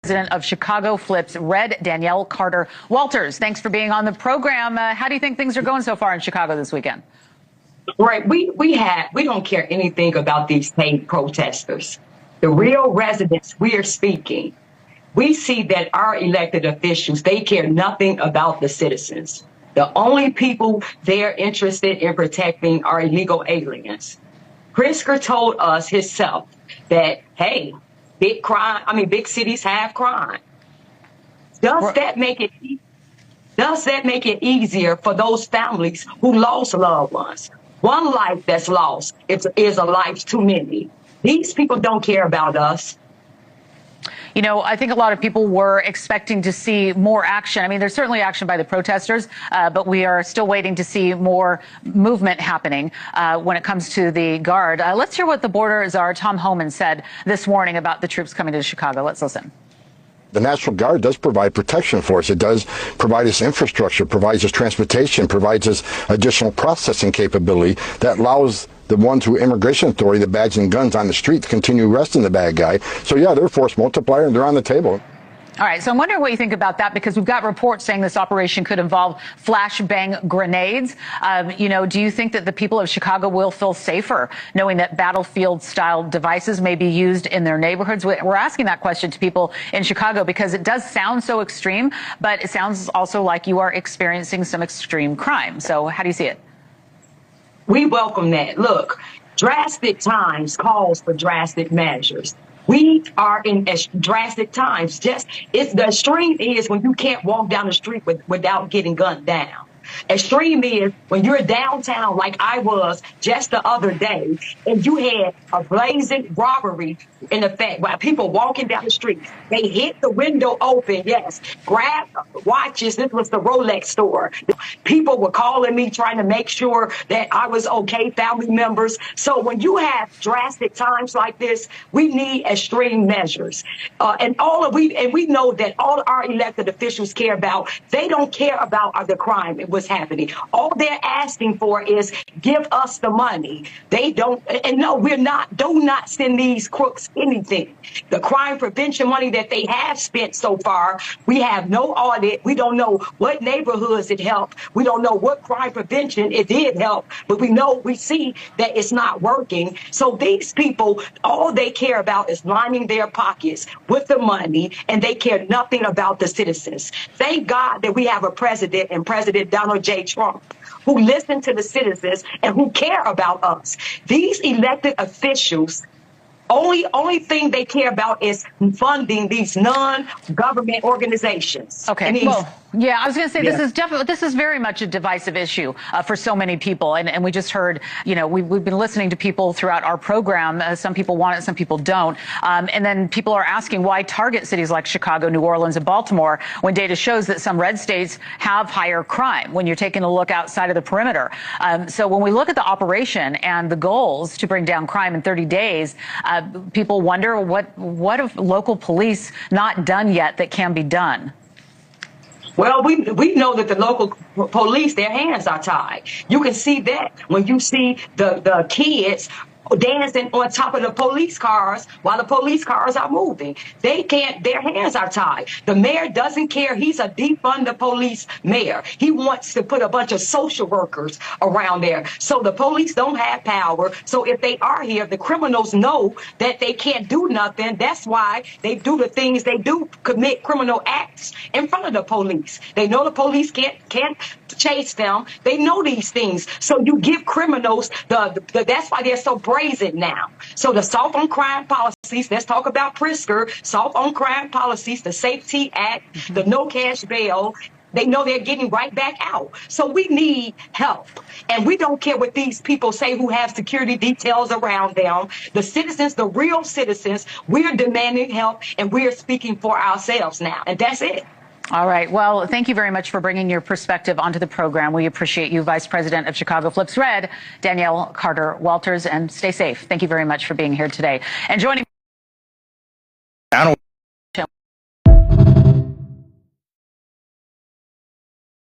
President of Chicago Flips Red, Danielle Carter Walters. Thanks for being on the program. How do you think things are going so far in Chicago this weekend? Right. We don't care anything about these paid protesters. The real residents, we are speaking. We see that our elected officials, they care nothing about the citizens. The only people they're interested in protecting are illegal aliens. Pritzker told us himself that, hey, big cities have crime. Does that make it easier for those families who lost loved ones? One life that's lost is a life too many. These people don't care about us. You know, I think a lot of people were expecting to see more action. I mean, there's certainly action by the protesters, but we are still waiting to see more movement happening when it comes to the Guard. Let's hear what the border czar, Tom Homan, said this morning about the troops coming to Chicago. Let's listen. The National Guard does provide protection for us. It does provide us infrastructure, provides us transportation, provides us additional processing capability that allows the ones who Immigration Authority, the bags and guns on the street, to continue arresting the bad guy. So, yeah, they're a force multiplier and they're on the table. All right, so I'm wondering what you think about that, because we've got reports saying this operation could involve flashbang grenades. You know, do you think that the people of Chicago will feel safer knowing that battlefield-style devices may be used in their neighborhoods? We're asking that question to people in Chicago because it does sound so extreme, but it sounds also like you are experiencing some extreme crime. So how do you see it? We welcome that. Look, drastic times calls for drastic measures. We are in drastic times. The extreme is when you can't walk down the street without getting gunned down. Extreme is when you're downtown like I was just the other day and you had a blazing robbery in effect while people walking down the street. They hit the window open, yes, grab watches. This was the Rolex store. People were calling me trying to make sure that I was okay, family members. So when you have drastic times like this, we need extreme measures. And we know that all our elected officials care about, they don't care about the crime and what's happening. All they're asking for is give us the money. They don't, and no, do not send these crooks anything. The crime prevention money that they have spent so far, we have no audit. We don't know what neighborhoods it helped. We don't know what crime prevention it did help, but we see that it's not working. So these people, all they care about is lining their pockets with the money, and they care nothing about the citizens. Thank God that we have a president and President Donald J. Trump who listen to the citizens and who care about us. These elected officials, only thing they care about is funding these non-government organizations. Okay. Well, yeah, I was going to say this is very much a divisive issue for so many people, and we just heard, you know, we've been listening to people throughout our program. Some people want it, some people don't, and then people are asking why target cities like Chicago, New Orleans, and Baltimore when data shows that some red states have higher crime when you're taking a look outside of the perimeter. So when we look at the operation and the goals to bring down crime in 30 days, people wonder what have local police not done yet that can be done? Well, we know that the local police, their hands are tied. You can see that when you see the kids dancing on top of the police cars while the police cars are moving. They can't, their hands are tied. The mayor doesn't care. He's a defund the police mayor. He wants to put a bunch of social workers around there. So the police don't have power. So if they are here, the criminals know that they can't do nothing. That's why they do the things they do, commit criminal acts in front of the police. They know the police can't chase them. They know these things. So you give criminals that's why they're so brazen now. So the soft on crime policies, let's talk about Pritzker, soft on crime policies, the Safety Act, the no cash bail. They know they're getting right back out. So we need help. And we don't care what these people say who have security details around them. The citizens, the real citizens, we're demanding help and we're speaking for ourselves now. And that's it. All right. Well, thank you very much for bringing your perspective onto the program. We appreciate you, Vice President of Chicago Flips Red, Danielle Carter Walters, and stay safe. Thank you very much for being here today. And joining